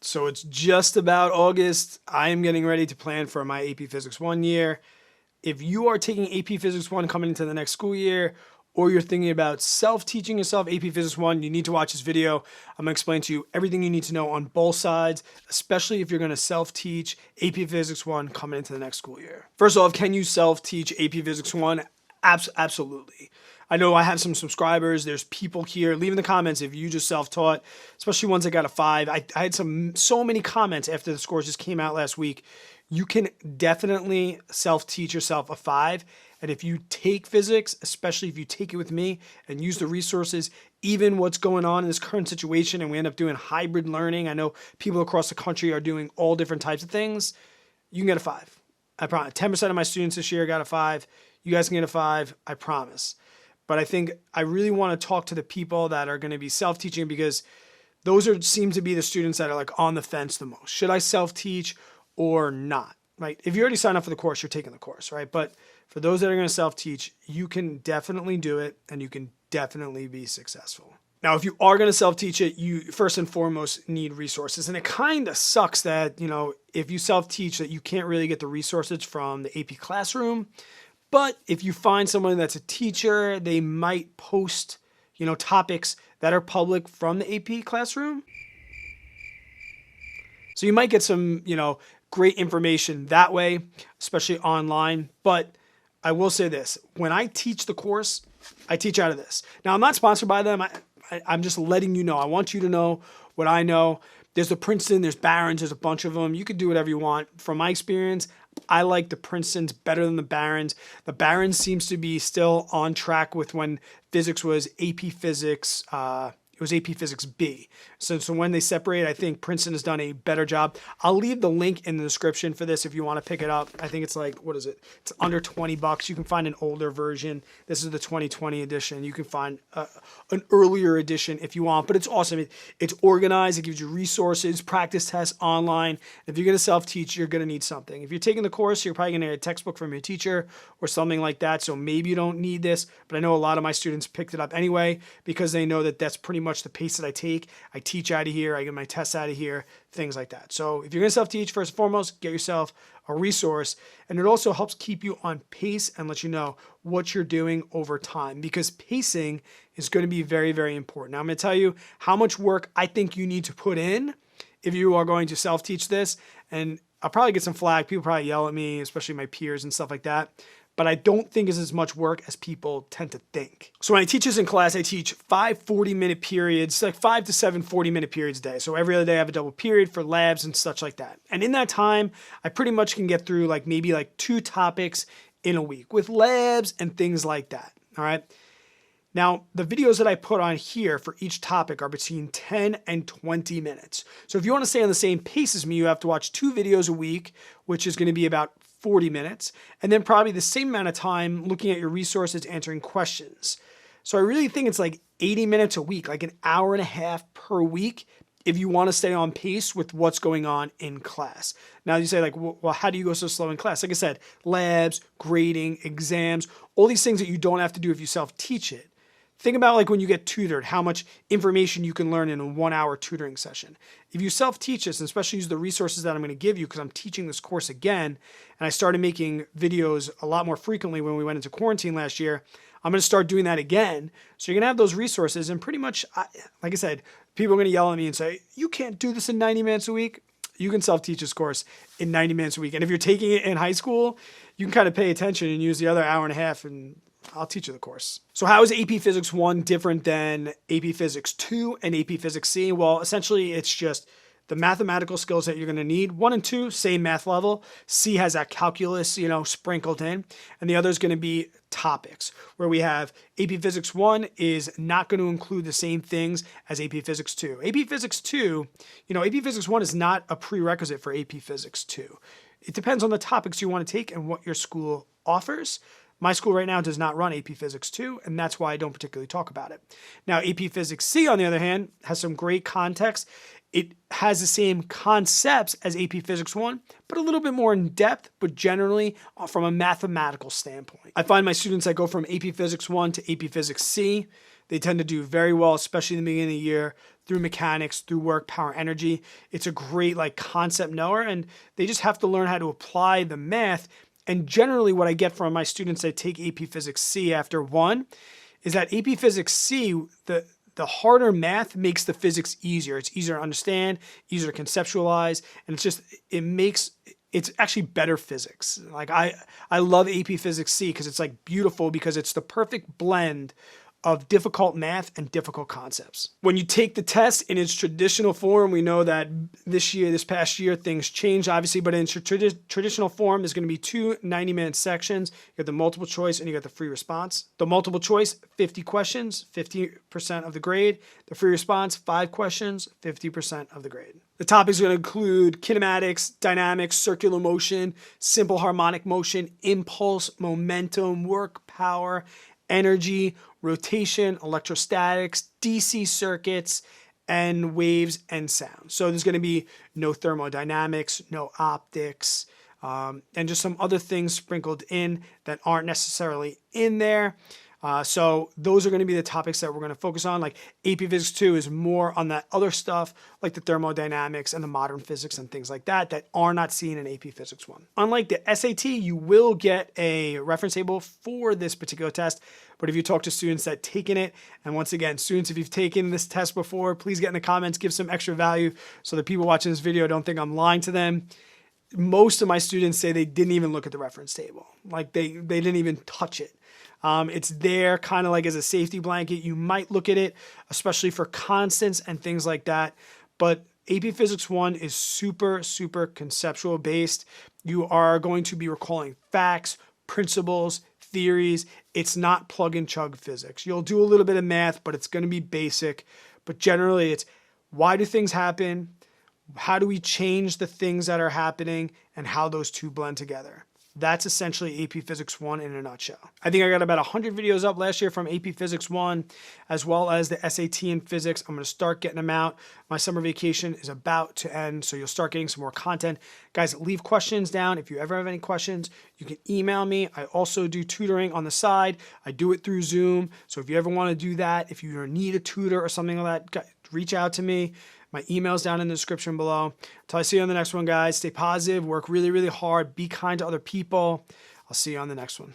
So it's just about August. I am getting ready to plan for my AP Physics 1 year. If you are taking AP Physics 1 coming into the next school year, or you're thinking about self-teaching yourself AP Physics 1, you need to watch this video. I'm going to explain to you everything you need to know on both sides, especially if you're going to self-teach AP Physics 1 coming into the next school year. First off, can you self-teach AP Physics 1? Absolutely. I know I have some subscribers. There's people here. Leave in the comments if you just self-taught, especially ones that got a 5. I had so many comments after the scores just came out last week. You can definitely self-teach yourself a 5. And if you take physics, especially if you take it with me and use the resources, even what's going on in this current situation, and we end up doing hybrid learning. I know people across the country are doing all different types of things. You can get a 5. I promise. 10% of my students this year got a 5. You guys can get a 5. I promise. But I think I really want to talk to the people that are going to be self-teaching, because those seem to be the students that are like on the fence the most. Should I self-teach or not? Right? If you already signed up for the course, you're taking the course, right? But for those that are going to self-teach, you can definitely do it, and you can definitely be successful. Now, if you are going to self-teach it, you first and foremost need resources. And it kind of sucks that, if you self-teach, that you can't really get the resources from the AP classroom. But if you find someone that's a teacher, they might post, topics that are public from the AP classroom. So you might get some, great information that way, especially online. But I will say this, when I teach the course, I teach out of this. Now, I'm not sponsored by them. I'm just letting you know. I want you to know what I know. There's the Princeton, there's Barron's, there's a bunch of them. You can do whatever you want. From my experience, I like the Princetons better than the Barron's. The Barron's seems to be still on track with when physics was AP Physics. It was AP Physics B. So when they separate, I think Princeton has done a better job. I'll leave the link in the description for this if you want to pick it up. I think it's like, what is it? It's under $20. You can find an older version. This is the 2020 edition. You can find an earlier edition if you want, but it's awesome. It's organized. It gives you resources, practice tests online. If you're going to self-teach, you're going to need something. If you're taking the course, you're probably going to get a textbook from your teacher or something like that. So maybe you don't need this, but I know a lot of my students picked it up anyway because they know that that's pretty much the pace that I take. I teach out of here. I get my tests out of here, things like that. So if you're going to self-teach, first and foremost, get yourself a resource. And it also helps keep you on pace and let you know what you're doing over time, because pacing is going to be very, very important. Now, I'm going to tell you how much work I think you need to put in if you are going to self-teach this. And I'll probably get some flack. People probably yell at me, especially my peers and stuff like that. But I don't think it's as much work as people tend to think. So when I teach this in class, I teach 5 40-minute periods, like 5 to 7 40-minute periods a day. So every other day I have a double period for labs and such like that. And in that time, I pretty much can get through maybe 2 topics in a week with labs and things like that. All right. Now, the videos that I put on here for each topic are between 10 and 20 minutes. So if you want to stay on the same pace as me, you have to watch 2 videos a week, which is going to be about 40 minutes, and then probably the same amount of time looking at your resources, answering questions. So I really think it's 80 minutes a week, like an hour and a half per week, if you want to stay on pace with what's going on in class. Now you say well, how do you go so slow in class? Like I said, labs, grading, exams, all these things that you don't have to do if you self-teach it. Think about when you get tutored, how much information you can learn in a 1-hour tutoring session. If you self-teach this, and especially use the resources that I'm going to give you, because I'm teaching this course again, and I started making videos a lot more frequently when we went into quarantine last year, I'm going to start doing that again. So you're going to have those resources, and pretty much, like I said, people are going to yell at me and say, you can't do this in 90 minutes a week. You can self-teach this course in 90 minutes a week. And if you're taking it in high school, you can kind of pay attention and use the other hour and a half, and I'll teach you the course. So how is AP Physics 1 different than AP Physics 2 and AP Physics C? Well, essentially, it's just the mathematical skills that you're going to need. 1 and 2, same math level. C has that calculus, sprinkled in. And the other is going to be topics, where we have AP Physics 1 is not going to include the same things as AP Physics 2. AP Physics 2, AP Physics 1 is not a prerequisite for AP Physics 2. It depends on the topics you want to take and what your school offers. My school right now does not run AP Physics 2, and that's why I don't particularly talk about it. Now, AP Physics C, on the other hand, has some great context. It has the same concepts as AP Physics 1, but a little bit more in depth, but generally from a mathematical standpoint. I find my students that go from AP Physics 1 to AP Physics C, they tend to do very well, especially in the beginning of the year, through mechanics, through work, power, energy. It's a great like concept knower, and they just have to learn how to apply the math. And generally what I get from my students that take AP Physics C after one is that AP Physics C, the harder math makes the physics easier. It's easier to understand, easier to conceptualize, and it's actually better physics. Like I love AP Physics C because it's like beautiful because it's the perfect blend of difficult math and difficult concepts. When you take the test in its traditional form, we know that this past year, things changed obviously, but in traditional form, there's going to be two 90-minute sections. You got the multiple choice and you got the free response. The multiple choice, 50 questions, 50% of the grade. The free response, 5 questions, 50% of the grade. The topics are going to include kinematics, dynamics, circular motion, simple harmonic motion, impulse, momentum, work, power, energy, rotation, electrostatics, DC circuits, and waves and sound. So there's going to be no thermodynamics, no optics, and just some other things sprinkled in that aren't necessarily in there. So those are going to be the topics that we're going to focus on. Like AP Physics 2 is more on that other stuff, like the thermodynamics and the modern physics and things like that, that are not seen in AP Physics 1. Unlike the SAT, you will get a reference table for this particular test. But if you talk to students that taken it, and once again, students, if you've taken this test before, please get in the comments, give some extra value so that people watching this video don't think I'm lying to them. Most of my students say they didn't even look at the reference table. Like they didn't even touch it. It's there kind of like as a safety blanket. You might look at it, especially for constants and things like that. But AP Physics 1 is super, super conceptual based. You are going to be recalling facts, principles, theories. It's not plug and chug physics. You'll do a little bit of math, but it's going to be basic. But generally, it's why do things happen? How do we change the things that are happening and how those two blend together? That's essentially AP Physics 1 in a nutshell. I think I got about 100 videos up last year from AP Physics 1, as well as the SAT in physics. I'm going to start getting them out. My summer vacation is about to end, so you'll start getting some more content. Guys, leave questions down. If you ever have any questions, you can email me. I also do tutoring on the side. I do it through Zoom. So if you ever want to do that, if you need a tutor or something like that, reach out to me. My email's down in the description below. Until I see you on the next one, guys. Stay positive, work really, really hard, be kind to other people. I'll see you on the next one.